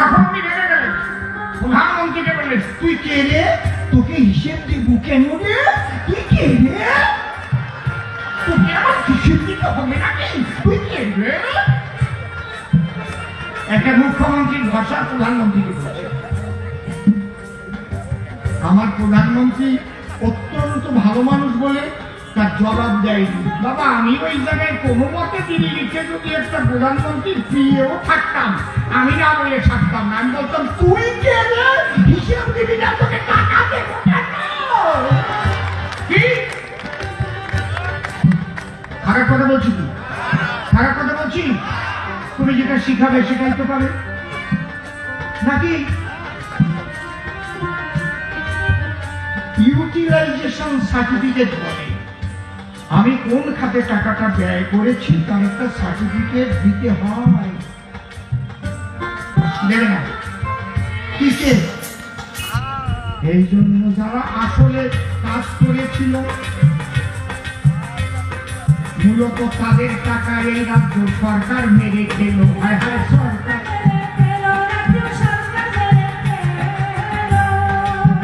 তখন উনি রেগে গেলেন, প্রধানমন্ত্রীকে বললেন, তুই কে রে? তোকে হিসেব দিব কেন রে? তুই কে রে? তোকে আমার হিসেব দিতে হবে নাকি? তুই কে রে? একটা মুখ্যমন্ত্রীর ভাষা প্রধানমন্ত্রীকে বলছে। আমার প্রধানমন্ত্রী অত্যন্ত ভালো মানুষ বলে তার জবাব দেয়নি। বাবা, আমি ওই জায়গায় কোনো মতে তিনি লিখে যদি একটা প্রধানমন্ত্রীর প্রিয়ও থাকতাম, আমি না বলে থাকতাম না, আমি বলতাম, তুই কে রে? হিসেব দিবি না, তোকে টাকা দেবো কেন? কি খারাপ কথা বলছি? কি খারাপ কথা বলছি? তুমি যেটা শিখাবে সেটাই তো পাবে নাকি? ইউটিলাইজেশন সার্টিফিকেট বলে, আমি কোন খাতে টাকাটা ব্যয় করেছি তার একটা সার্টিফিকেট দিতে হয়। দেবে না? কিসে? এই জন্য যারা আসলে কাজ করেছিল মূলত তাদের টাকা এই রাজ্য সরকার মেরে খেলো। সরকার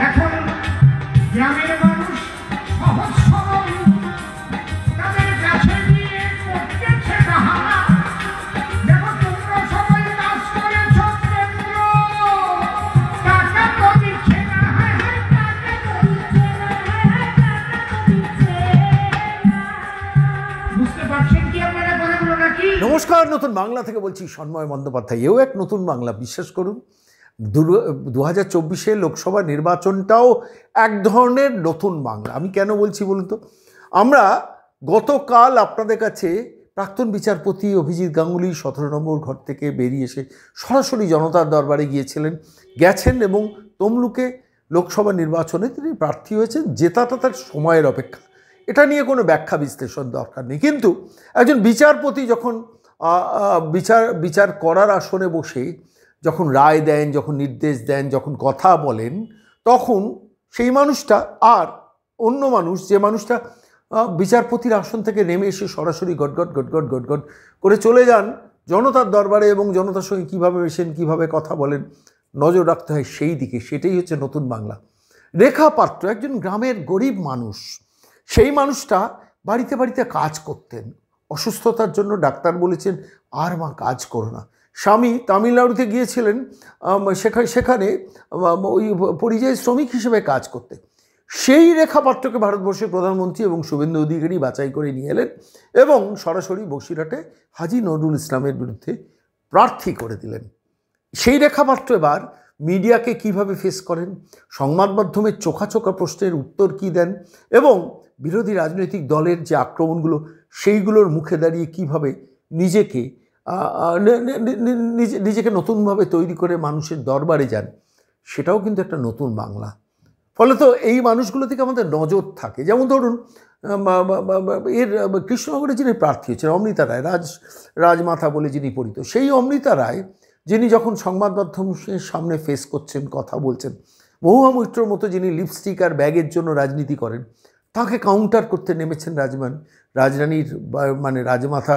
এখন গ্রামের মানুষ সহজ সরল তাদের কাছে নিয়ে করতেছে বাহানা। দেখো, তোমরা সবাই কাজ করেছ, কেন্দ্র টাকা তো দিচ্ছে না। বুঝতে পারছেন কি আপনারা কথাগুলো নাকি? নমস্কার, নতুন বাংলা থেকে বলছি সন্ময় বন্দ্যোপাধ্যায়। এও এক নতুন বাংলা। বিশ্বাস করুন, 2024 লোকসভা নির্বাচনটাও এক ধরনের নতুন বাংলা। আমি কেন বলছি বলুন তো? আমরা গতকাল আপনাদের কাছে প্রাক্তন বিচারপতি অভিজিৎ গাঙ্গুলি 17 নম্বর ঘর থেকে বেরিয়ে এসে সরাসরি জনতার দরবারে গেছেন এবং তমলুকে লোকসভা নির্বাচনে তিনি প্রার্থী হয়েছেন। জেতাটা তার সময়ের অপেক্ষা, এটা নিয়ে কোনো ব্যাখ্যা বিশ্লেষণ দরকার নেই। কিন্তু একজন বিচারপতি যখন বিচার করার আসনে বসে যখন রায় দেন, যখন নির্দেশ দেন, যখন কথা বলেন, তখন সেই মানুষটা আর অন্য মানুষ, যে মানুষটা বিচারপতির আসন থেকে নেমে এসে সরাসরি গটগট গটগট গটগট করে চলে যান জনতার দরবারে এবং জনতার সঙ্গে কীভাবে মেশেন, কীভাবে কথা বলেন, নজর রাখতে হয় সেই দিকে। সেটাই হচ্ছে নতুন বাংলা। রেখা পাত্র একজন গ্রামের গরিব মানুষ। সেই মানুষটা বাড়িতে বাড়িতে কাজ করতেন। অসুস্থতার জন্য ডাক্তার বলেছেন, আর মা কাজ করো না। স্বামী তামিলনাড়ুতে গিয়েছিলেন, সেখানে ওই পরিযায়ী শ্রমিক হিসেবে কাজ করতে। সেই রেখা পাত্রকে ভারতবর্ষের প্রধানমন্ত্রী এবং শুভেন্দু অধিকারী বাছাই করে নিয়ে এলেন এবং সরাসরি বসিরহাটে হাজী নজরুল ইসলামের বিরুদ্ধে প্রার্থী করে দিলেন। সেই রেখা পাত্র এবার মিডিয়াকে কিভাবে ফেস করেন, সংবাদ মাধ্যমের চোখা প্রশ্নের উত্তর কী দেন এবং বিরোধী রাজনৈতিক দলের যে আক্রমণগুলো সেইগুলোর মুখে দাঁড়িয়ে কিভাবে নিজেকে নতুনভাবে তৈরি করে মানুষের দরবারে যান, সেটাও কিন্তু একটা নতুন বাংলা। ফলে তো এই মানুষগুলো থেকে আমাদের নজর থাকে। যেমন ধরুন, কৃষ্ণনগরে যিনি প্রার্থী হয়েছেন অমৃতা রায়, রাজমাতা বলে যিনি পরিচিত, সেই অমৃতা রায় যিনি যখন সংবাদ মাধ্যমের সামনে ফেস করছেন, কথা বলছেন, মহুয়া মৈত্রর মতো যিনি লিপস্টিক আর ব্যাগের জন্য রাজনীতি করেন, তাকে কাউন্টার করতে নেমেছেন রাজরানীর মানে রাজমাতা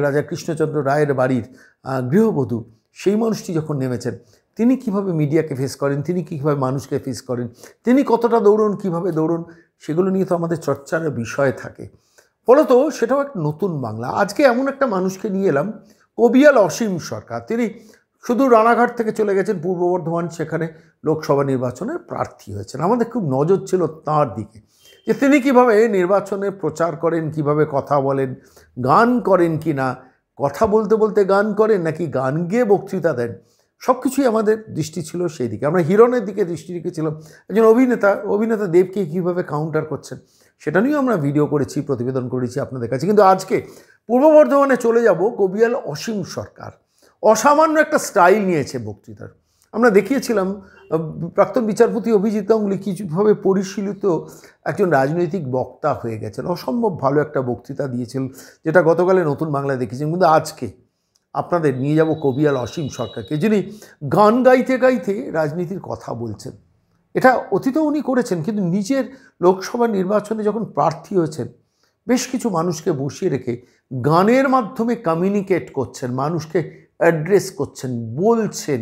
রাজা কৃষ্ণচন্দ্র রায়ের বাড়ির গৃহবধূ, সেই মানুষটি যখন নেমেছেন, তিনি কিভাবে মিডিয়াকে ফেস করেন, তিনি কীভাবে মানুষকে ফেস করেন, তিনি কতটা দৌড়ন, কিভাবে দৌড়ন, সেগুলো নিয়ে তো আমাদের চর্চার বিষয় থাকে। ফলত সেটাও একটা নতুন বাংলা। আজকে এমন একটা মানুষকে নিয়ে এলাম, কবিয়াল অসীম সরকার। তিনি শুধু রানাঘাট থেকে চলে গেছেন পূর্ব বর্ধমান, সেখানে লোকসভা নির্বাচনে প্রার্থী হয়েছেন। আমাদের খুব নজর ছিল তাঁর দিকে, যে তিনি কিভাবে নির্বাচনে প্রচার করেন, কিভাবে কথা বলেন, গান করেন কি না, কথা বলতে বলতে গান করেন নাকি গান গেয়ে বক্তৃতা দেন, সব কিছুই আমাদের দৃষ্টি ছিল সেই দিকে। আমরা হিরণের দিকে দৃষ্টি রেখেছিলাম, একজন অভিনেতা দেবকে কীভাবে কাউন্টার করছেন, সেটা নিয়েও আমরা ভিডিও করেছি, প্রতিবেদন করেছি আপনাদের কাছে। কিন্তু আজকে পূর্ব বর্ধমানে চলে যাব। কবিয়াল অসীম সরকার অসামান্য একটা স্টাইল নিয়েছে বক্তৃতার। আমরা দেখিয়েছিলাম প্রাক্তন বিচারপতি অভিজিৎ গাঙ্গুলি কিছুভাবে পরিশীলিত একজন রাজনৈতিক বক্তা হয়ে গেছেন। অসম্ভব ভালো একটা বক্তৃতা দিয়েছিলেন, যেটা গতকালে নতুন বাংলায় দেখেছেন। কিন্তু আজকে আপনাদের নিয়ে যাব কবিয়াল অসীম সরকারকে, যিনি গান গাইতে গাইতে রাজনীতির কথা বলছেন। এটা অতীতেও উনি করেছেন, কিন্তু নিজের লোকসভা নির্বাচনে যখন প্রার্থী হয়েছেন, বেশ কিছু মানুষকে বসিয়ে রেখে গানের মাধ্যমে কমিউনিকেট করছেন, মানুষকে অ্যাড্রেস করছেন, বলছেন,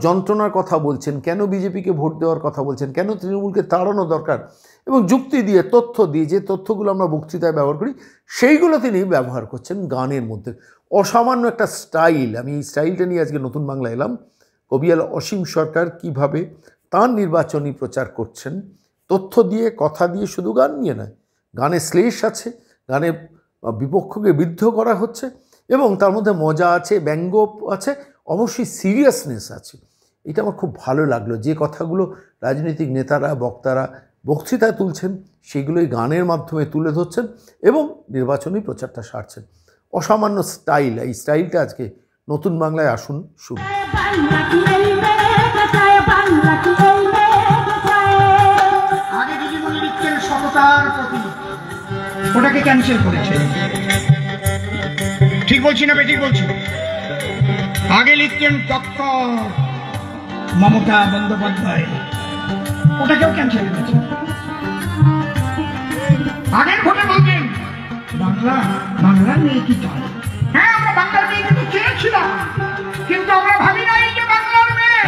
যন্ত্রণার কথা বলছেন, কেন বিজেপিকে ভোট দেওয়ার কথা বলছেন, কেন তৃণমূলকে তাড়ানো দরকার, এবং যুক্তি দিয়ে, তথ্য দিয়ে, যে তথ্যগুলো আমরা বক্তৃতায় ব্যবহার করি সেইগুলো তিনি ব্যবহার করছেন গানের মধ্যে। অসামান্য একটা স্টাইল। আমি এই স্টাইলটা নিয়ে আজকে নতুন বাংলা এলাম। কবিয়াল অসীম সরকার কিভাবে তার নির্বাচনী প্রচার করছেন, তথ্য দিয়ে, কথা দিয়ে, শুধু গান নিয়ে নয়, গানে শ্লেষ আছে, গানে বিপক্ষকে বিদ্ধ করা হচ্ছে, এবং তার মধ্যে মজা আছে, ব্যঙ্গ আছে, অবশ্যই সিরিয়াসনেস আছে। এটা আমার খুব ভালো লাগলো। যে কথাগুলো রাজনৈতিক নেতারা, বক্তারা বক্তৃতায় তুলছেন সেগুলোই গানের মাধ্যমে তুলে ধরছেন এবং নির্বাচনী প্রচারটা সারছেন। অসামান্য স্টাইল। এই স্টাইলটা আজকে নতুন বাংলায় আসুন শুরু। আগে দিদিমণি লিখতেন সততার প্রতি, ওটাকে ক্যান্সেল করেছে। ঠিক বলছি না বেঠিক বলছি? আগে লিখতেন তথ্য মমতা বন্দ্যোপাধ্যায়, ওটাকেও ক্যান্সেল করেছে। আগের ভোটে বলতেন বাংলার মেয়ে কি চায়। হ্যাঁ, আমরা বাংলার মেয়ে কিন্তু চেয়েছিলাম, কিন্তু আমরা ভাবি নাই যে বাংলার মেয়ে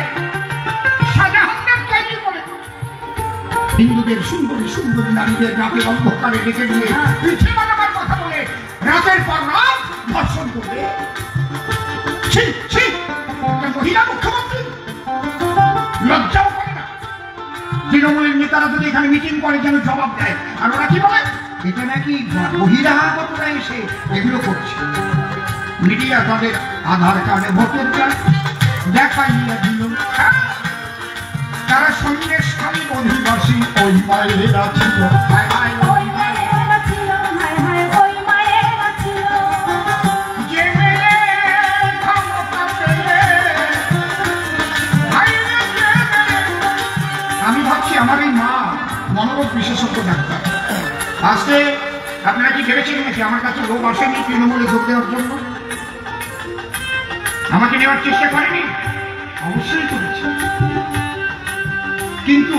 শাহজাহানদের তৈরি করে হিন্দুদের সুন্দরী সুন্দরী নারীদের রাতের অন্ধকারে ডেকে নিয়ে পিছিয়ে বানাবার কথা বলে রাতের পর রাত ধর্ষণ করবে। মহিলা মুখ্যমন্ত্রী লজ্জাও করে না। তৃণমূলের নেতারা যদি এখানে মিটিং করে যেন জবাব দেয়, আর ওরা কি বলে, এটা নাকি বহিরাগতরা এসে এগুলো করছে। মিডিয়া তাদের আধার কার্ডে ভোটের কার্ড দেখাইয়া দিল। তারা সন্দেশখালী অধিবাসী ওই মায়েরা ছিল, আমি ভাবছি আমার এই মা মনোরোগ বিশেষজ্ঞ ডাক্তার। আজকে আপনারা কি ভেবেছিলেন নাকি আমার কাছে লোক আসেনি তৃণমূলে যোগ দেওয়ার জন্য? আমাকে নেওয়ার চেষ্টা করেনি? অবশ্যই করেছে, কিন্তু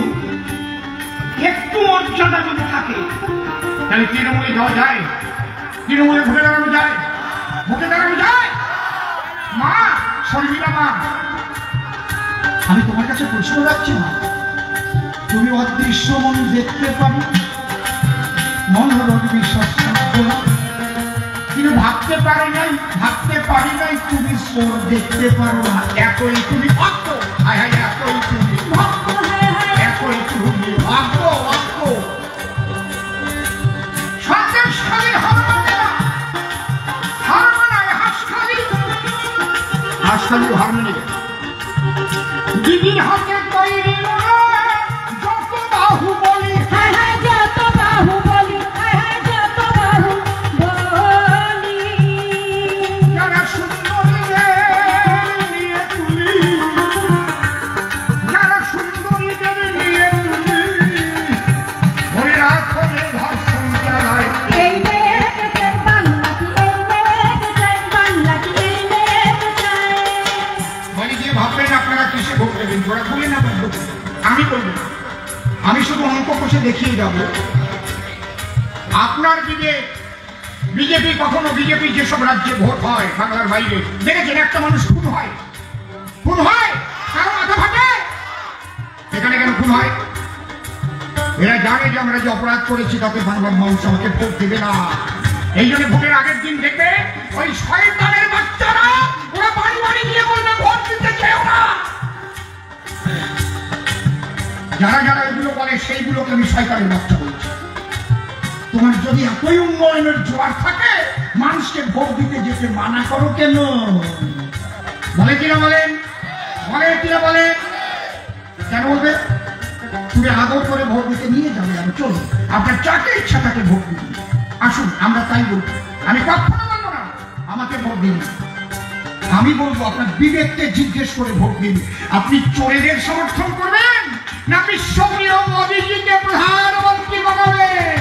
একটু মর্যাদা যদি থাকে তাহলে তৃণমূলে যাওয়া যায়, তৃণমূলে ভোটে দাঁড়ানো যায়, ভোটে দাঁড়ানো যায়। মা, শর্মিলা মা, আমি তোমার কাছে প্রশ্ন রাখছি না, তুমি অদৃশ্য মন দেখতে পারো, মনোরোগ বিশ্বাস কিন্তু ভাবতে পারি নাই তুমি দেখতে পারো না। একই তুমি ভক্ত, একই তুমি ভক্ত, একই তুমি ভক্ত। সন্দেশখালী হাসখালী হারমোনি দিদির হাতে তৈরি যত বাহুবলী, যত বাহুবলী, যত বাহুবলী, যারা সুন্দরীদের নিয়ে তুলি, যারা সুন্দরীদের নিয়ে তুলি, ধরে রাখো ধর্ষণ চালায়। এই ভাববেন আপনারা কিসে ভোট দেবেন, ওরা ভুলে না পারবো, আমি করবো না। আমি শুধু অঙ্ক কষে দেখিয়ে যাব। আপনার দিকে বিজেপি, কখনো বিজেপি যেসব রাজ্যে ভোট হয় বাংলার বাইরে, দেখেছেন একটা মানুষ খুন হয়, কারো মাথা ফাটে। এখানে কেন খুন হয়? এরা জানে যে আমরা যে অপরাধ করেছি তাতে বাংলার মানুষ আমাকে ভোট দেবে না। এই জন্য ভোটের আগের দিন দেখবে ওই শয়তানের বাচ্চারা ওরা বাড়ি বাড়ি গিয়ে বলবে ভোট দিতে চেয়েও না। যারা যারা এগুলো বলে সেইগুলোকে আমি শয়তানের বাচ্চা বলছি। তোমার যদি এতই উন্নয়নের জোয়ার থাকে, মানুষকে ভোট দিতে যেতে মানা করো কেন? বলে কিনা বলেন, কেন বলবে? তুমি আদর করে ভোট দিতে নিয়ে যাবে, আমি চলো, আপনার যাকে ইচ্ছা তাকে ভোট দিন, আসুন, আমরা তাই বলবো। আমি কখনো বলবো না আমাকে ভোট দিন, আমি বলবো আপনার বিবেককে জিজ্ঞেস করে ভোট দিন। আপনি চোরেদের সমর্থন করবেন না বিশ্বপ্রিয় মোদীজিকে প্রধানমন্ত্রী বানাবেন?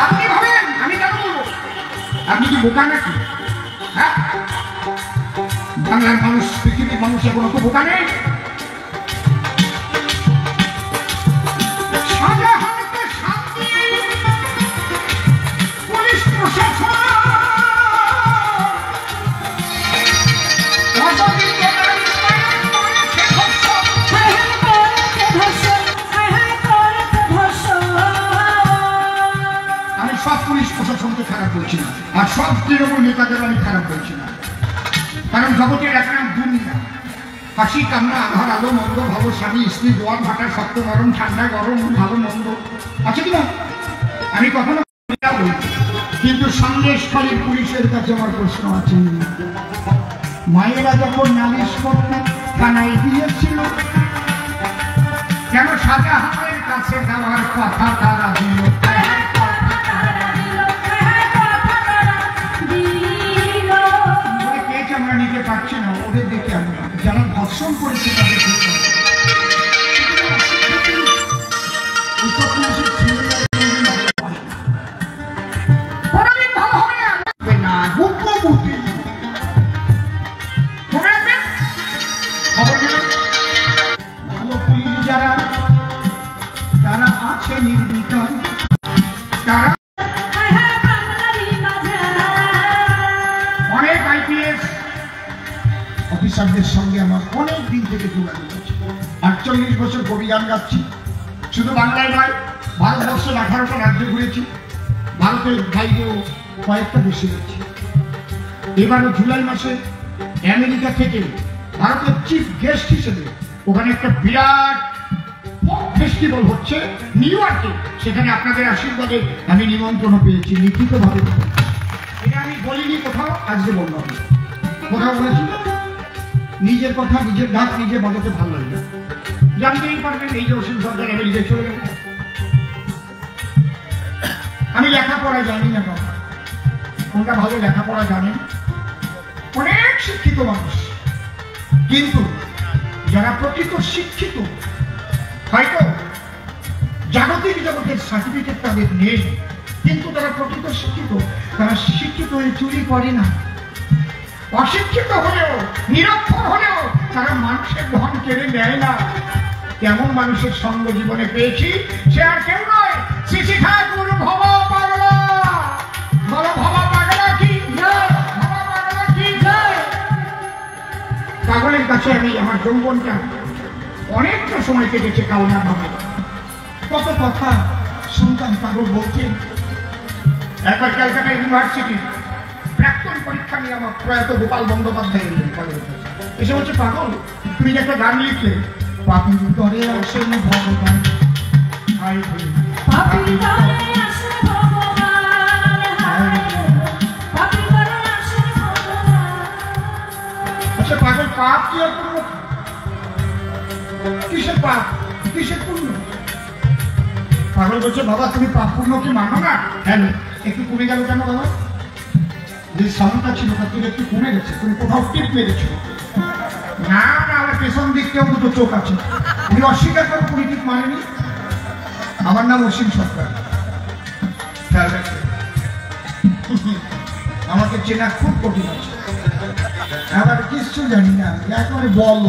আপনি ভাবেন, আমি কেন বলবো? আপনি কি বোকা নাকি? হ্যাঁ, বাংলার মানুষ, পৃথিবীর মানুষ এখনো তো বোকা নেই। তৃণমূল নেতাদের আমি খারাপ বলছি না, কারণ জগতের এক নাম দুনিয়া। হাসি কান্না আধার আলো মন্দ ভালো স্বামী স্ত্রী জোয়ার ভাটা শক্ত গরম ঠান্ডা গরম ভালো মন্দ আছে কিনা, আমি কখনো বলি। কিন্তু সন্দেশখালীর পুলিশের কাছে আমার প্রশ্ন আছে, মায়েরা যখন নালিশ করতে কানাই দিয়েছিল, কেন শাহজাহানের কাছে যাওয়ার কথা তারা দিল? আমরা নিতে পারছি না, ওদের দেখে আমরা যারা ধর্ষণ করেছে তাদের ভালো পুলিশ যারা তারা আছে নির্বিকার, তারা অনেক আইপিএস অফিসারদের সঙ্গে আমার অনেক দিন থেকে যোগাযোগ আছে। 48 বছর কবি গান গাচ্ছি, শুধু বাংলায় নয়, ভারতবর্ষের 18টা রাজ্য ঘুরেছি, ভারতের বাইরেও কয়েকটা দেশে গেছি। এবারও জুলাই মাসে আমেরিকা থেকে ভারতের চিফ গেস্ট হিসেবে ওখানে একটা বিরাট ফেস্টিভ্যাল হচ্ছে নিউ ইয়র্কে, সেখানে আপনাদের আশীর্বাদে আমি নিমন্ত্রণ পেয়েছি লিখিতভাবে। এটা আমি বলিনি কোথাও, আজকে বললাম। কোথাও বলেছি নিজের কথা নিজের ঢাক নিজে বাজাতে ভালো লাগে, জানতেই পারবেন এই যে অসীম সরকার আমেরিকায় চলে গেল। আমি লেখাপড়া জানি না বাবা, ওটা ভালো লেখাপড়া জানেন, অনেক শিক্ষিত মানুষ, কিন্তু যারা প্রকৃত শিক্ষিত, হয়তো জাগতিক জগতের সার্টিফিকেট তাদের নেই, কিন্তু তারা প্রকৃত শিক্ষিত, তারা শিক্ষিত হয়ে চুরি করে না। অশিক্ষিত হলেও নিরক্ষর হলেও তারা মানুষের ধন কেড়ে নেয় না। কেমন মানুষের সঙ্গ জীবনে পেয়েছি, সে আর কেউ নয়, শ্রী ঠাকুর ভবা পাগলা। বলো ভবা পাগলা কি? ভবা পাগলা কি? পাগলের কাছে আমি আমার যৌবনটা অনেকটা সময় কেটেছে কালনা ভাবে। কত কথা শুনতাম পাগল বলছেন। একবার ক্যালকাটা ইউনিভার্সিটি প্রাক্তন পরীক্ষা নিয়ে আমার প্রয়াত গোপাল বন্দ্যোপাধ্যায় এসে বলছে, পাগল তুমি একটা গান লিখলে, পাপি করে আসেন ভগবান, আচ্ছা পাগল পাপ কি আর পুণ্য? কিসের পাপ কিসের পুণ্য? পাগল বলছে, বাবা তুমি পাপ পুণ্য কি মানো না? হ্যাঁ, একটু কমে গেল কেন বাবা? যে সাউন্ডটা ছিল তার থেকে একটু কমে গেছে, তুমি কোথাও টিপ মেরেছো? না না, আমার পেছন দিক থেকেও দুটো চোখ আছে। উনি অস্বীকার করে পরিচিত মানেনি। আমার নাম অসীম সরকার, আমাকে চেনা খুব কঠিন আছে, আবার কিচ্ছু জানি না, একেবারে বল।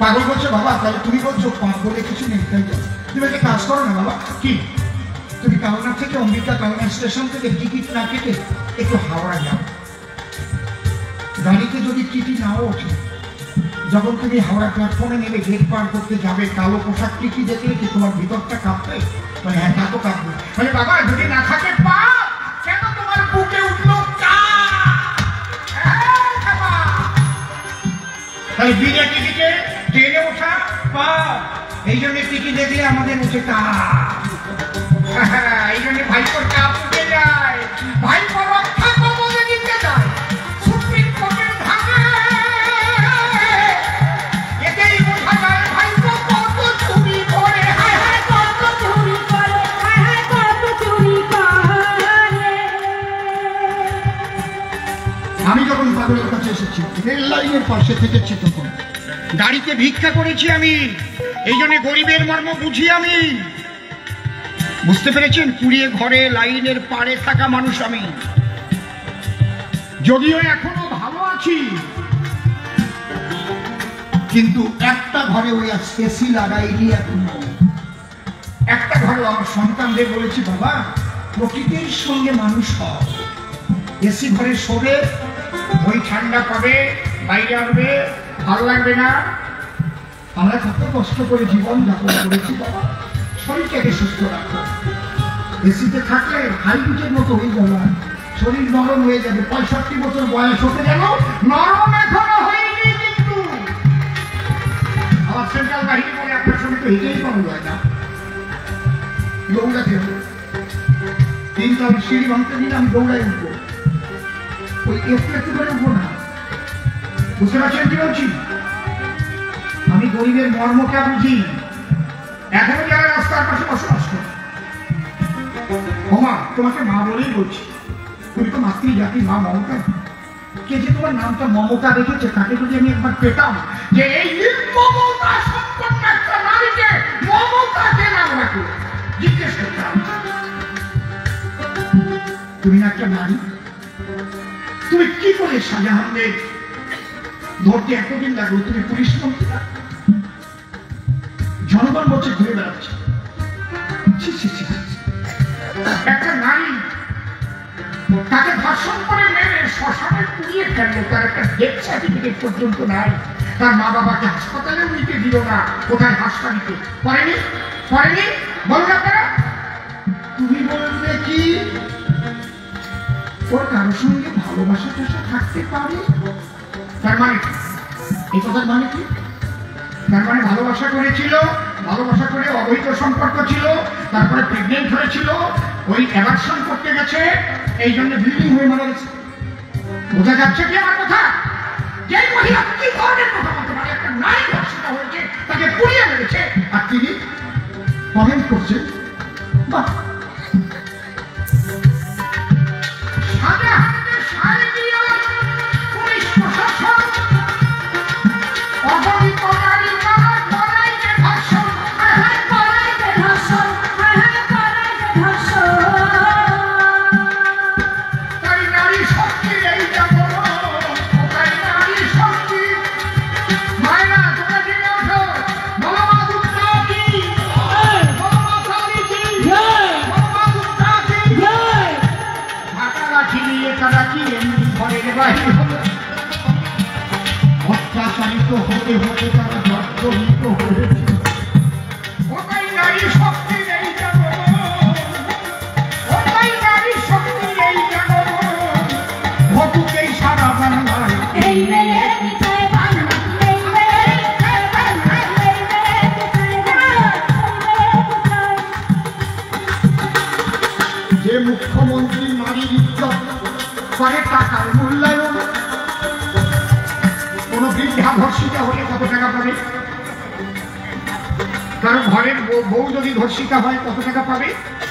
পাগল বলছে, বাবা তাহলে তুমি বলছো পাপ বলে কিছু নেই, তাই তো? তুমি একটা কাজ করো না বাবা। কি? তুমি কালনা থেকে অম্বিকা কালনা স্টেশন থেকে টিকিট না কেটে একটু হাওড়া যাও। গাড়িতে যদি টিটি নাও ওঠে, যখন তুমি হাওড়া প্ল্যাটফর্মে নেবে গেট পার করতে যাবে, কালো পোশাক টিটি দেখলে কি তোমার ভিতরটা কাঁপবে? মানে হ্যাঁ, তা তো কাঁপবে। মানে বাবা যদি না থাকে পাপ, কেন তোমার বুকে উঠলো তাই বিনা টিকিটে ট্রেনে ওঠা পাপ। এই জন্য টিকিট দেখলে আমাদের উঠে কাপ, এই জন্য ভাইপোর কাপ উঠে যায়, ভাইপোর রক্ষা কবলে দিতে যায় সুপ্রিম কোর্টের ধারে। এতেই বোঝা যায় ভাইপো কত চুরি করে, কত চুরি করে, কত চুরি করে। আমি যখন পাগলের কাছে এসেছি, রেল লাইনের পাশে থেকে চিত্রকর গাড়িতে ভিক্ষা করেছি আমি, এই জন্য গরিবের মর্ম বুঝি আমি। বুঝতে পেরেছেন? কুড়িয়ে ঘরে লাইনের পাড়ে থাকা মানুষ আমি, যদিও এখনো ভালো আছি, কিন্তু একটা ঘরে ওই এসি লাগাইনি এখনো। একটা ঘরে আমার সন্তানদের বলেছি, বাবা প্রকৃতির সঙ্গে মানুষ হও, এসি ঘরে শোবে, ওই ঠান্ডা পাবে, বাইরে আসবে, ভালো লাগবে না। আমরা কত কষ্ট করে জীবন যাপন করেছি বাবা, শরীরটাকে সুস্থ রাখো। এসিতে থাকলে হাইব্রিডের মতো হয়ে যাবে, শরীর নরম হয়ে যাবে। 65 বছর বয়স হতে গেল, নরম এখনো হয়নি কিন্তু। আমার সেন্ট্রাল বাহিনী বলে আপনার সঙ্গে তো হেঁটেই কম যায় না, দৌড়াতে হবে। 3 তলা সিঁড়ি ভাঙতে দিলে আমি দৌড়াই উঠবো, ওই একটু করে উঠবো না। বুঝতে পারছেন কি বলছি? আমি গরিবের মর্মটা বুঝি। এখনো যারা রাস্তার পাশে বসবাস করে, ওমা তোমাকে মা বলেই বলছি, তুমি তো মাতৃ জাতি মা মমতা। কে যে তোমার নামটা মমতা রেখেছে, তাকে যদি আমি একবার পেতাম যে এই মমতা সম্পন্ন একটা নারীকে মমতাকে নাম রাখো, জিজ্ঞেস করতাম তুমি না একটা নারী, তুমি কি করে শাহজাহানদের ধরতে এতদিন লাগলো? তুমি পুলিশ মন্ত্রী না, জনগণ বলছে ঘুরে বেড়াচ্ছে। একটা নারী তাকে ধর্ষণ করে মেরে শ্মশানে পুড়িয়ে ফেললো, তার একটা ডেথ সার্টিফিকেট পর্যন্ত নাই। তার মা বাবাকে হাসপাতালেও নিতে দিল না। কোথায় হাসপাতালে পড়েনি? পড়েনি বলুন আপনারা। তুমি বলবে কি ওর কারোর সঙ্গে ভালোবাসা টাসা থাকতে পারে? তার মানে এই কথার মানে কি? তার মানে ভালোবাসা করেছিল, ভালোবাসা করে অবৈধ সম্পর্ক ছিল, তারপরে প্রেগনেন্ট হয়েছিল, ওই অ্যাবার্শন করতে গেছে, এই জন্য ব্লিডিং হয়ে মারা গেছে। বোঝা যাচ্ছে কি আমার কথা? যে মহিলা কি ধরনের কথা বলতে পারে? একটা নারী ধর্ষিত হয়েছে, তাকে পুড়িয়ে মেরেছে, আর তিনি কমেন্ট করছেন বাহ। শাহজাহানকে সায় দিয়ে পুলিশ প্রশাসন অবহিত নারী মানব বলাইকে ধর্ষণ, বলাইকে ধর্ষণ, বলাইকে ধর্ষণ। তাই নারী শক্তির এই জাগরণ, তাই নারী শক্তি। মায়েরা তোমরা জেনে ওঠো, ভগবান উত্তরা কি, ভগবান কালী কি, ভগবান উত্তরা কি। ঢাকা লাঠি নিয়ে তারা কি এমনি ঘরের বাহির হলো। অত্যাচারিত হতে হতে তারা জর্জরিত হয়েছে। ওটাই নারী শক্তির এই জাগরণ, ওটাই নারী শক্তির এই জাগরণ। ঘটুকেই সারা বাংলায় এই মেয়ের বিজয় বাংলা, এই মেয়ের বিজয় বাংলা, এই মেয়ের বিজয় বাংলা। যে মুখ্যমন্ত্রী নারীর ইজ্জত করে টাকার মূল্যায়ন, কোন বৃদ্ধা ধর্ষিতা হলে কত টাকা পাবে? কারণ ঘরের বউ যদি ধর্ষিতা হয় কত টাকা পাবে?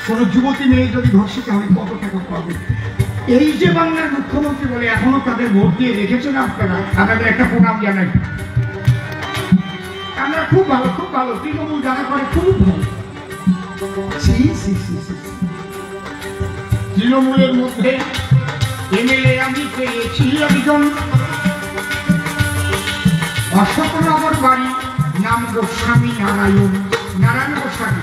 কোন যুবতী মেয়ে যদি ধর্ষিতা হয় কত টাকা পাবে? এই যে বাংলার মুখ্যমন্ত্রী বলে এখনো তাদের ভোট দিয়ে রেখেছেন আপনারা, আপনাদের একটা প্রণাম জানাই। আমরা খুব ভালো, খুব ভালো। তৃণমূল যারা করে খুব ভালো। তৃণমূলের মধ্যে এমএলএ আমি পেয়েছি একজন, অশোকনগর বাড়ি, নাম গোস্বামী নারায়ণ, নারায়ণ গোস্বামী।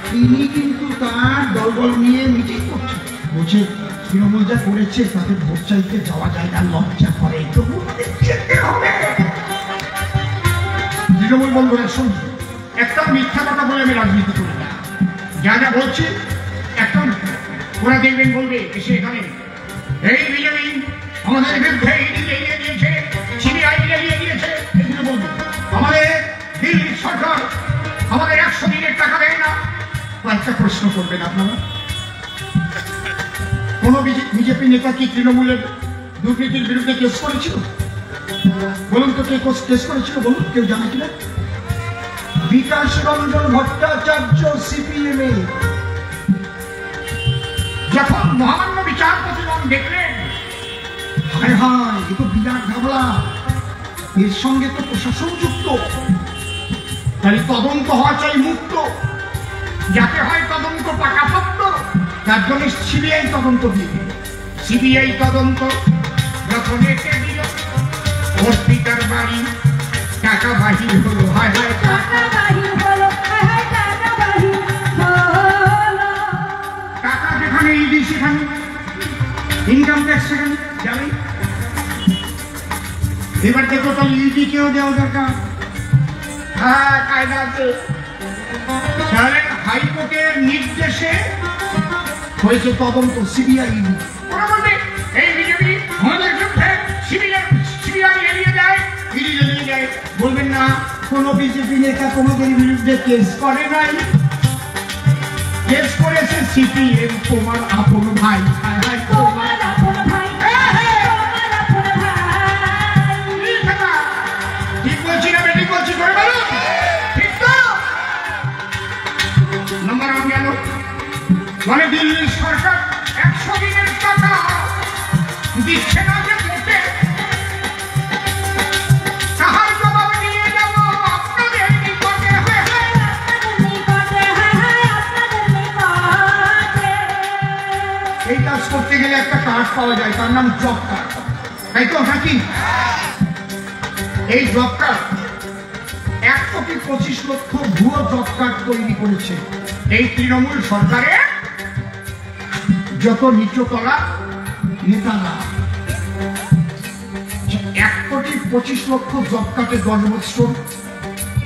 তিনি কিন্তু তার দলবল নিয়ে মিটিং করছেন, বলছে তৃণমূল যা করেছে তাদের ভোট চাইতে যাওয়া যায় না, লজ্জা করে। তৃণমূল বন্ধুরা শুনুন, একটা মিথ্যা কথা বলে আমি রাজনীতি করি না, যা যা বলছি একটা ওরা দেখবেন বলবে এসে এখানে এই বিজেপি আমাদের বিরুদ্ধে এগিয়ে দিয়েছে, সিবিআই এগিয়ে দিয়েছে, এগুলো বলবে। আমাদের দিল্লির সরকার আমাদের 100 দিনের টাকা দেয় না। একটা প্রশ্ন করবেন আপনারা, কোন বিজেপি নেতা কি তৃণমূলের দুর্নীতির বিরুদ্ধে কেস করেছিল? বলুন তো কে কেস করেছিল? বলুন, কেউ জানে কিনা? বিকাশ রঞ্জন ভট্টাচার্য সিপিএম এ যখন মহামান্য বিচারপতিগণ দেখলেন হায় হায় এ তো বিরাট ঘাবলা, এর সঙ্গে তো প্রশাসন যুক্ত, তাই তদন্ত হওয়া চাই মুক্ত, যাতে হয় তদন্ত পাকাপোক্ত। তার জন্য সিবিআই তদন্ত দিল। সিবিআই তদন্ত যখন এসে দিল, অর্পিতার বাড়ি টাকা বাহির হলো, হায় হায় টাকা বাহির হলো, হায় হায় টাকা বাহির হলো। টাকা যেখানে ইডি সেখানে ইনকাম ট্যাক্স সেখানে যাবে। এবার দেখো তাহলে ইডি কেও দেওয়া দরকার। হ্যাঁ কায়দা আছে। তাহলে হাইকোর্টের নির্দেশে হয়েছে তদন্ত সিবিআই। ওরা বলবে এই বিজেপি আমাদের বিরুদ্ধে সিবিআই এড়িয়ে যায়, ইডি এড়িয়ে যায়। বলবেন না, কোন বিজেপি নেতা তোমাদের বিরুদ্ধে কেস করে নাই, কেস করেছে সিপিএম, তোমার আপন ভাই। ঠিক বলছি না বেঠিক বলছি, করে বলো ঠিক তো? নাম্বার ওয়ান গেল, মানে দিল্লি সরকার 100 দিনের টাকা দিচ্ছে না যে ভোটে, তাহার জবাব নিয়ে যাব আপনাদের নিকটে। এই কাজ করতে গেলে একটা কার্ড পাওয়া যায়, তার নাম জব কার্ড, তাই তো নাকি? এই জব কার্ড 1,25,00,000 ভুয়ো জব কার্ড তৈরি করেছে এই তৃণমূল সরকারের যত নিচুতলা নেতারা। 1,25,00,000 জব কার্ডে 10 বছর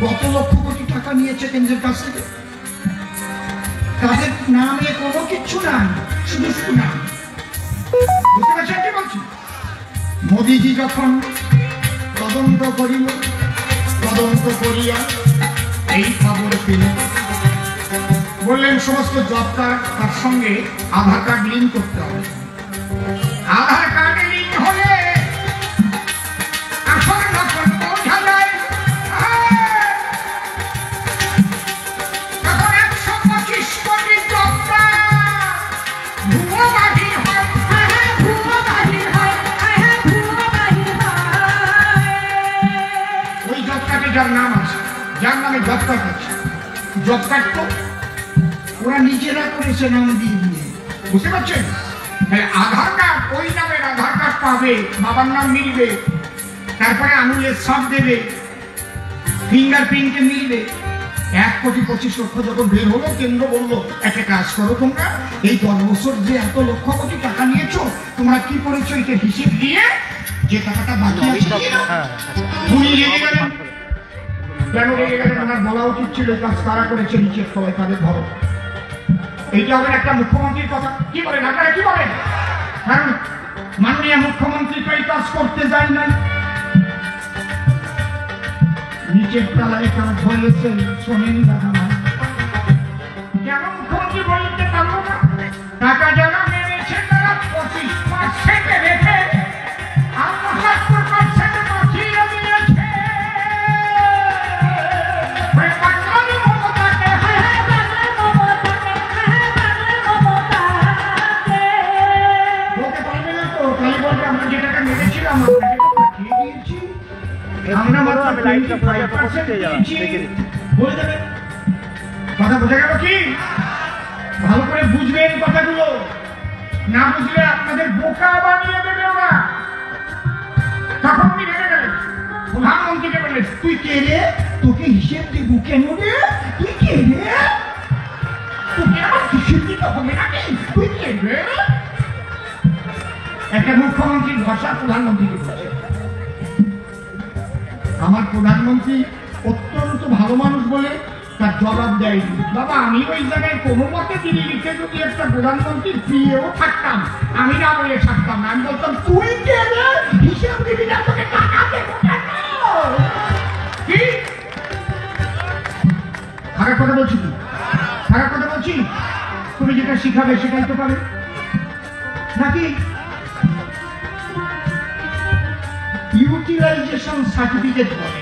কত লক্ষ কোটি টাকা নিয়েছে কেন্দ্রের কাছ থেকে? তাদের নামে কোনো কিচ্ছু নাই, শুধু শুধু নাম। বুঝতে পারছেন কি বলছি? মোদীজি যখন তদন্ত করিল, তদন্ত করিয়া এই খবর পেল, বললেন সমস্ত জব কার্ড তার সঙ্গে আধার কার্ড লিঙ্ক করতে হবে। আধার কার্ড লিঙ্ক হলে আসল নকল বোঝা যায়। তখন 125 কোটি জব কার্ড ভুয়ো বাহির হয়, ভুয়ো বাহির হয়, ভুয়ো বাহির হয়। ওই জব কার্ডে যার নাম আছে, যার নামে জব কার্ড আছে, জব কার্ড তো ওরা নিজেরা করেছে নাম দিয়ে দিয়ে। বুঝতে পারছেন? আধার কার্ড, ওই নামের আধার কার্ড পাবে, বাবার নাম মিলবে, তারপরে আঙুলের ছাপ দেবে, ফিঙ্গারপ্রিন্টে মিলবে। 1,25,00,000 যখন বের হলো, কেন্দ্র বললো একটা কাজ করো, তোমরা এই 10 বছর যে এত লক্ষ কোটি টাকা নিয়েছো, তোমরা কি করেছো এটা হিসেব দিয়ে যে টাকাটা বাকি আছে। উনি রেগে গেলেন। কেন রেগে গেলেন? আমার বলা উচিত ছিল কাজ তারা করেছে, নিচের তলায় তাদের ধরো। এইটা হবে একটা মুখ্যমন্ত্রীর কথা। কি বলেন আপনারা, কি বলেন? কারণ মাননীয় মুখ্যমন্ত্রী তো এই কাজ করতে যায় নাই, নিচের তলায় কাজ হয়েছে। শোনেন দাদা, কেন মুখ্যমন্ত্রী বলতে পারবো না? টাকা যারা মেরেছে তারা 25% রেখে আর 75% বাঁচিয়ে দিয়েছে। কথা বোঝা গেল কি? ভালো করে বুঝবেন কথাগুলো, না বুঝলে আপনাদের বোকা বানিয়ে দেবে ওরা। তখন উনি ভেবে গেলেন, প্রধানমন্ত্রীকে বললেন, তুই কে রে? তোকে হিসেব দিব কেন রে? তুই কে রে? তোকে আমার হিসেব দিতে হবে নাকি? তুই কে রে? একটা মুখ্যমন্ত্রীর ভাষা প্রধানমন্ত্রীকে বলছে। আমার প্রধানমন্ত্রী অত্যন্ত ভালো মানুষ বলে তার জবাব দেয়নি। বাবা, আমি ওই জায়গায় কোনো মতে দিল্লিতে যদি একটা প্রধানমন্ত্রীর প্রিয়ও থাকতাম, আমি না বলে থাকতাম না, আমি বলতাম তুই কে রে? হিসাব দিবি না, তোকে টাকা দেবো কেন? কি খারাপ কথা বলছি? কি খারাপ কথা বলছি? তুমি যেটা শিখাবে সেটাই তো পাবে নাকি? ইউটিলাইজেশন সার্টিফিকেট বলে,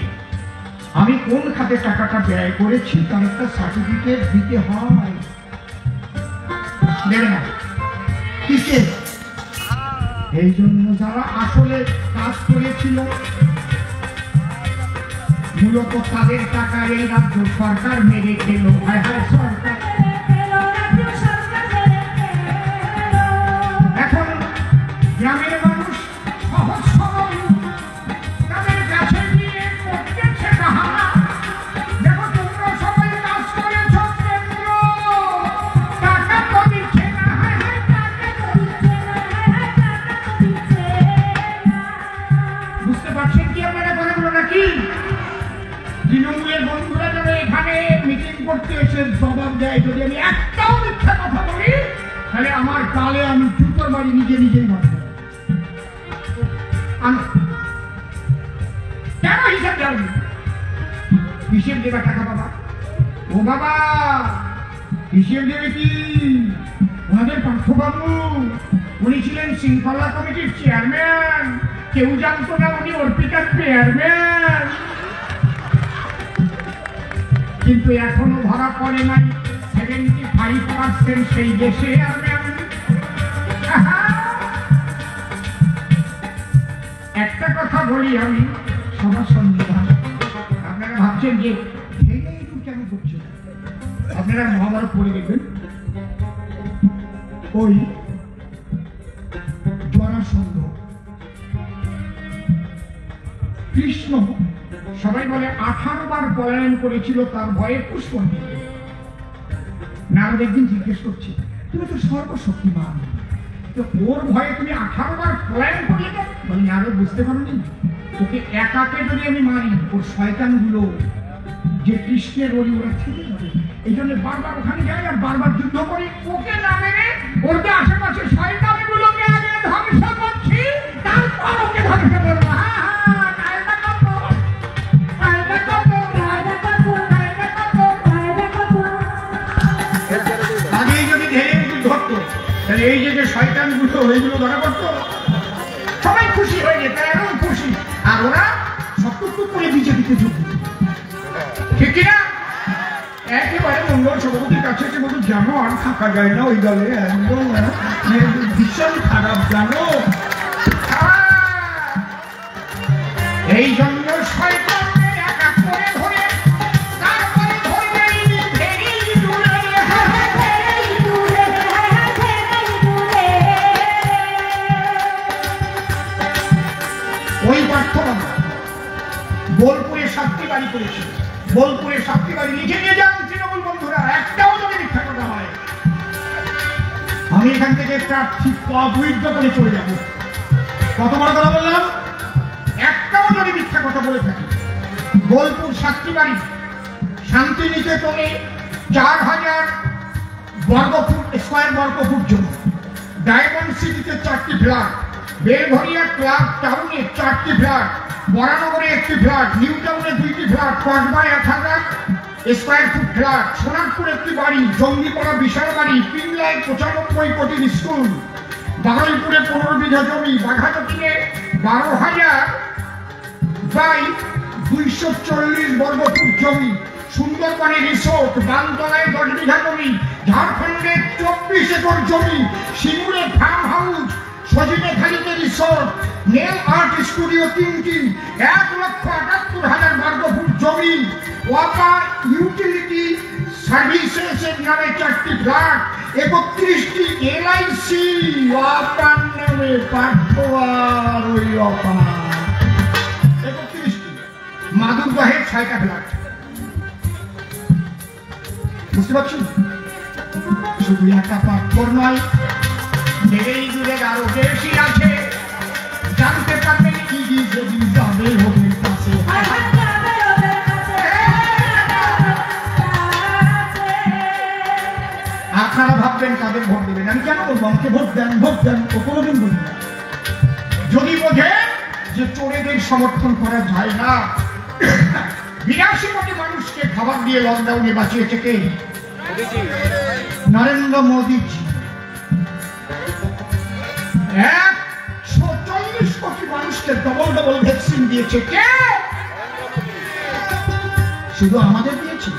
আমি কোন খাতে টাকাটা ব্যয় করেছি তার একটা সার্টিফিকেট দিতে হয়। দেবে না কিসে? এই জন্য যারা আসলে কাজ করেছিল মূলত তাদের টাকা এই রাজ্য সরকার মেরে খেল। সরকার এখন গ্রামের মানুষ সহজ সরল তাদের কাছে গিয়ে করতেছে বাহানা। দেখো তোমরা সবাই কাজ করেছ, কেন্দ্র টাকা তো দিচ্ছে না। বুঝতে পারছেন কি আপনারা কথাগুলো নাকি? তৃণমূলের বন্ধুরা যারা এখানে মিটিং করতে এসে জবাব দেয়, যদি আমি একটাও মিথ্যা কথা বলি তাহলে আমার কালে আমি জুতোর বাড়ি নিজে নিজেই মারব। কেন হিসাব দেওয়া? হিসেব দেবে টাকা বাবা? ও বাবা হিসেব দেবে কি? ওনাদের পার্থবাবু উনি ছিলেন শৃঙ্খলা কমিটির চেয়ারম্যান, কেউ জানতো না উনি অর্পিতার চেয়ারম্যান। কিন্তু এখনো ধরা পড়ে নাই 75% সেই দেশে। একটা কথা বলি আমি, সবার সংবিধান আপনারা ভাবছেন যে কেন করছে, আপনারা মহাভারত পড়ে দেখবেন। ওই জরাসন্ধ কৃষ্ণ সবাই বলে 18 বার পলায়ন করেছিল তার ভয়ে পুষ্পন। নারদ একদিন জিজ্ঞেস করছে, তুমি তো সর্বশক্তিমান, ওর ভয়ে তুমি 18 বার পলায়ন করলে কেন? বলে নারদ বুঝতে পারোনি, ওকে একাকে যদি আমি মারি ওর শয়তানগুলো যে কৃষ্ণের ওই ওরা থেকে যাবে, এই জন্য বারবার ওখানে যায় আর বারবার যুদ্ধ করি। ওকে না মেরে ওর যে আশেপাশে শয়তানগুলোকে আগে ধ্বংস করছি, তারপর ওকে ধ্বংস করবো। আগেই যদি ধেয়ে ধরতো তাহলে এই যে শয়তানগুলো ওইগুলো ধরা পড়তো, সবাই খুশি হয়ে যেত, এমন খুশি। আর ওরা সবটুকু করে বিজেপিতে যোগ দিত, ঠিক কিনা? একেবারে মঙ্গল সভাপতির কাছে এসে বলতো, জানো আর থাকা যায় না ওই দলে, একদম ভীষণ খারাপ জানো। এই জন্য শয়তানকে একা করে ধরে তারপরে ধরে ওই পার্থবাবু বোলপুরে 7টি বাড়ি করেছিল। বোলপুরে 7টি বাড়ি লিখে নিয়ে যান তৃণমূল বন্ধুরা, একটাও যদি মিথ্যা কথা হয় আমি এখান থেকে প্রার্থী অবৈধ করে চলে যাব। কত বড় কথা বললাম? একটাও যদি মিথ্যা কথা বলে থাকি। বোলপুর 7টি বাড়ি, শান্তিনিকেতনে 4000 স্কয়ার বর্গফুট জমি, ডায়মন্ড সিটিতে 4টি ফ্ল্যাট, বেলঘরিয়া ক্লাব টাউনে 4টি ফ্ল্যাট, বরানগরে 1টি ফ্ল্যাট, নিউ টাউনে 2টি ফ্ল্যাট, কসবায় 1000 স্কয়ার ফুট ফ্ল্যাট, সোনারপুর 1টি বাড়ি, জঙ্গিপাড়া বিশাল বাড়ি, পিংলায় 95 কোটির স্কুল, বারুইপুরে 15 বিঘা জমি, বাঘাযতীনে 12,000 বাই 240 বর্গফুট জমি, সুন্দরবনে রিসোর্ট, বানতলায় 10 বিঘা জমি, ঝাড়খণ্ডে 24 একর জমি, সিঙ্গুরে ফার্ম হাউস, সজিনেখালিতে রিসোর্ট, নেল আর্ট স্টুডিও 3টি, 1,78,000 বর্গফুট জমি, ওয়াটার ইউটিলিটি সার্ভিসেসের নামে 4টি ফ্ল্যাট, 31টি এলআইসি ওয়াটার নামে পাঠোয়ার ওই অপার 31টি, মাদুরগহের 6টা ফ্ল্যাট। বুঝতে পারছেন? শুধু একটা পাথর নয়, এই যুগে আরো বেশি আছে। জানতে পারবেন ইডি যদি যাবে ওদের কাছে। আপনারা ভাববেন কাদের ভোট দেবেন, আমি কেন বলবো আমাকে ভোট দেন ভোট দেন, ও কোনোদিন বলবো না। যদি বোঝেন যে চোরেদের সমর্থন করা যায় না। 82 কোটি মানুষকে খাবার দিয়ে লকডাউনে বাঁচিয়েছে কে? নরেন্দ্র মোদীজি। 140 কোটি মানুষকে ডবল ভ্যাকসিন দিয়েছে কে? শুধু আমাদের দিয়েছে,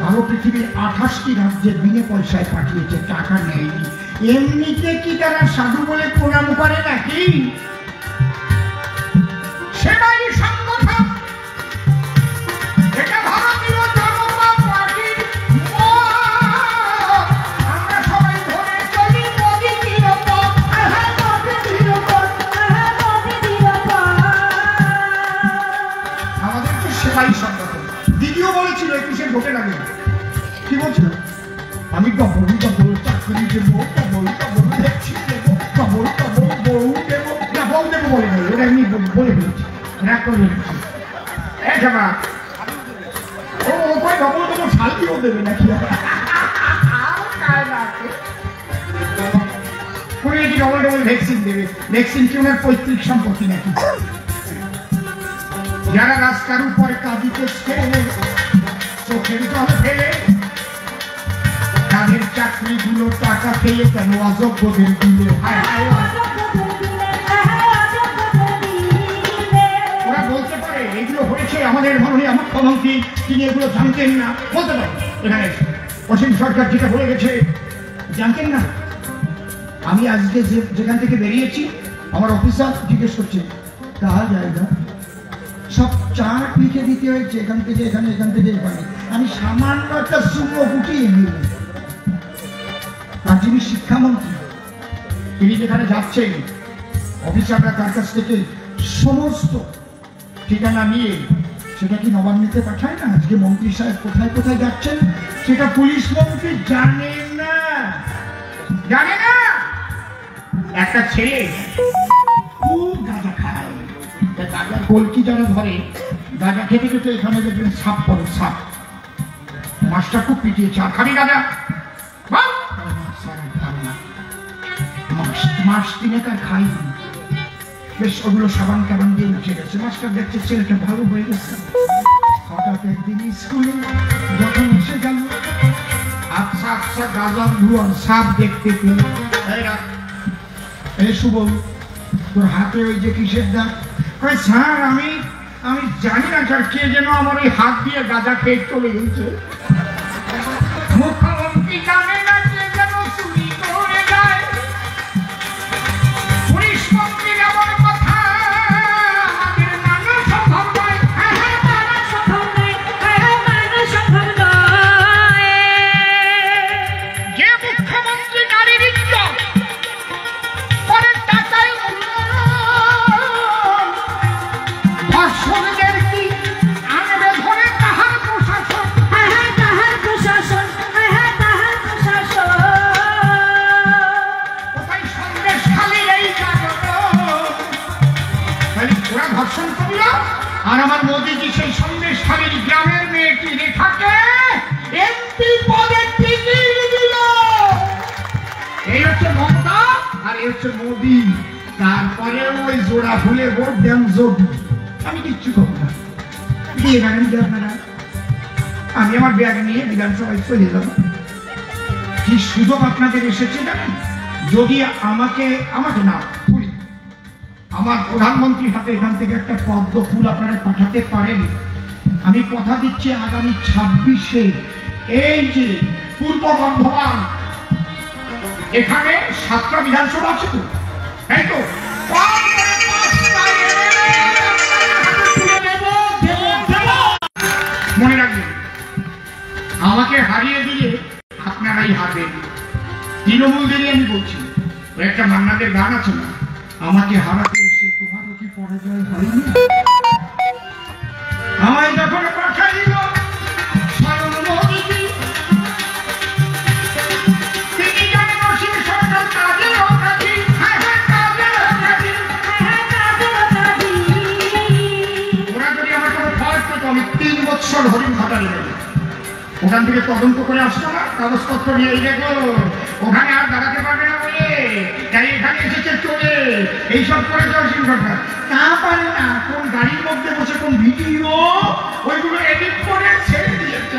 আরো পৃথিবীর 28টি রাজ্যে বিনে পয়সায় পাঠিয়েছে, টাকা নেয়নি। এমনিতে কি তারা সাধু বলে প্রণাম করে নাকি? সেবাই সংগঠন, এটা ভারতীয় জনতা পার্টির আমরা সবাই ধরে চলি মোদিজির ওপর। আমাদের তো সেবাই সংগঠন। দিদিও বলেছিল 21-এর ভোটের আগে, কি বলছিল? আমি ডবল চাকরি দেবো, ডবল ভ্যাকসিন দেবো, ডবল বউ দেবো, না বউ দেবো বলে নেই, ওটা এমনি বলে ফেলেছি, রাগ করে ফেলেছি। ও ডবল শান্তিও দেবে নাকি? উনি নাকি ডবল ডবল ভ্যাকসিন দেবে। ভ্যাকসিন কি ওনার পৈতৃক সম্পত্তি নাকি? যারা রাস্তার উপরে কাঁদিতেছে চোখের জল ফেলে, তাদের চাকরিগুলো টাকা পেয়ে কেন অযোগ্যদের দিলে? ওরা বলতে পারে এগুলো হয়েছে আমাদের মাননীয় মুখ্যমন্ত্রী, তিনি এগুলো জানতেন না, বলতে পারে। এখানে অসীম সরকার যেটা বলে গেছে জানতেন না। আমি আজকে যেখান থেকে বেরিয়েছি আমার অফিসার জিজ্ঞেস করছে কার জায়গা, সব চার্ট লিখে দিতে হয়েছে, এখান থেকে এখানে, এখান থেকে এখানে। আমি সামান্য একটা শূন্য গুটিয়ে নিলাম। আর যিনি শিক্ষামন্ত্রী তিনি যেখানে যাচ্ছেন অফিসাররা তার কাছ থেকে সমস্ত ঠিকানা নিয়ে সেটা কি নবান্নতে পাঠায় না? আজকে মন্ত্রী সাহেব কোথায় কোথায় যাচ্ছেন সেটা পুলিশ মন্ত্রী জানেন না, জানে না। একটা ছেলে খুব গাঁজা খায়, গাঁজার গোলকি যারা ধরে, গাঁজা খেতে খেতে এখানে দেখবেন সাপ পড়ে, সাপ। মাছটা খুব পিটিয়েছে, আর খালি গাঁজা মাস তিনেক আর খাই বেশ, ওগুলো সাবান টাবান দিয়ে উঠে গেছে। মাস্টার দেখছে ছেলেটা ভালো হয়ে গেছে। হঠাৎ একদিন স্কুলে যখন এসে গেল আচ্ছা আচ্ছা গাঁজা ধুয়ার সাপ দেখতে পেল। এই সুবল তোর হাতে ওই যে কিসের দাগ? স্যার আমি জানি না স্যার, কে যেন আমার ওই হাত দিয়ে গাঁজা খেয়ে চলে গেছে। মুখ্যমন্ত্রী জানে না কে যেন চুরি করে যায়। পুলিশ মন্ত্রী এমন কথা আমাদের মানা সম্ভব নয়, মানা সম্ভব নয়, মানা সম্ভব নয়। যে মুখ্যমন্ত্রী নারীর ইজ্জত পরে টাকায় ধর্ষণদের কি আনবে ধরে তাহার প্রশাসন, তাহার প্রশাসন, তাহার প্রশাসন। কোথায় সন্দেশ খালি এই কাগজ ওরা ধর্ষণ করল, আর আমার মোদীজি সেই সন্দেশ খালির গ্রামের মেয়েটি রেখাকে এমপি পদে টিকিট দিল। এই হচ্ছে মমতা আর এই হচ্ছে মোদী। তারপরে ওই জোড়া ফুলে ভোট দেন যোগী। আমি কিচ্ছু করবো না, দিয়ে গেলেন আপনারা। আমি আমার ব্যাগ নিয়ে বিধানসভায় চলে যাব। কি সুযোগ আপনাদের এসেছে জানেন? যদি আমাকে না ফুল আমার প্রধানমন্ত্রীর হাতে এখান থেকে একটা পদ্ম ফুল আপনারা পাঠাতে পারেন, আমি কথা দিচ্ছি আগামী 26-এ এই যে পূর্ব বর্ধমান এখানে 7টা বিধানসভা আছে তো, তাই তো? মনে রাখবেন আমাকে হারিয়ে দিয়ে আপনারাই হারবেন। তৃণমূল দিলে আমি বলছি, ওই একটা মান্নাদের গান আছে না, আমাকে হারাতে এসে তোমারও কি পরাজয় হয়নি? আমায় যখন পাঠাইল স্বয়ং মোদীজি, তিনি জানেন অসীম সরকার কাজের অকাজী, কাজের অকাজী। ওরা যদি আমার কোনো ফল পেত আমি 3 বছর হরিণ ঘাটালে গেল, ওখান থেকে তদন্ত করে আসতো না, কাগজপত্র নিয়ে এই দেখো ওখানে আর দাঁড়াতে পারবে না বলে তাই এখানে এসেছে চলে এইসব করেছে অসীম সরকার। তা পারে না, কোন গাড়ির মধ্যে বসে কোন ভিডিও ওইগুলো এডিট করে ছেড়ে দিয়েছে।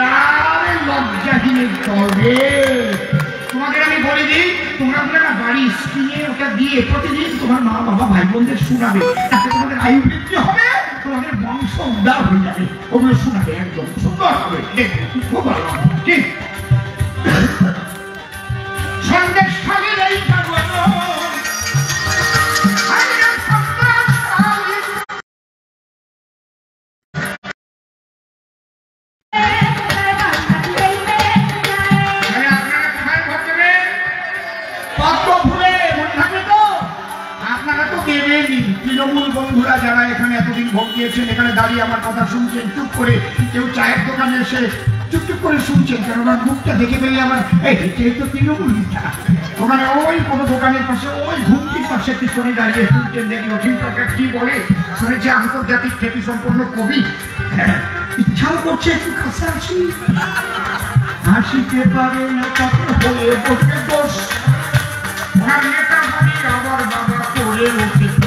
আরে লজ্জাহীনের তবে তোমাদের আমি বলে দিই, তোমরা না বাড়ি স্ক্রিনে ওটা দিয়ে প্রতিদিন তোমার মা বাবা ভাই বোনদের শোনাবে, তাতে তোমাদের আয়ু বৃদ্ধি হবে, তোমাদের বংশ উদ্ধার হয়ে যাবে। ওগুলো শোনাবে, একদম সুন্দর হবে, খুব ভালো হবে। ঠিক সন্দেশ খালির এই কাগজ তৃণমূল বন্ধুরা যারা এখানে এতদিন ভোট দিয়েছেন, এখানে দাঁড়িয়ে আমার কথা শুনছেন, চুপ করে কেউ চায়ের দোকানে এসে চুপচুপ করে শুনছেন, কেন ওনার মুখটা দেখে পেলে আমার এই তো তৃণমূল ওখানে ওই কোনো দোকানের পাশে ওই ঘুমটির পাশে পিছনে দাঁড়িয়ে শুনছেন, দেখি অসীম সরকার কি বলে। শুনেছে আন্তর্জাতিক খ্যাতি সম্পন্ন কবি, ইচ্ছাও করছে একটু কাছে আসি, হাসিতে পারে না কত হয়ে বসে দোষ। ওনার নেতা উঠেছে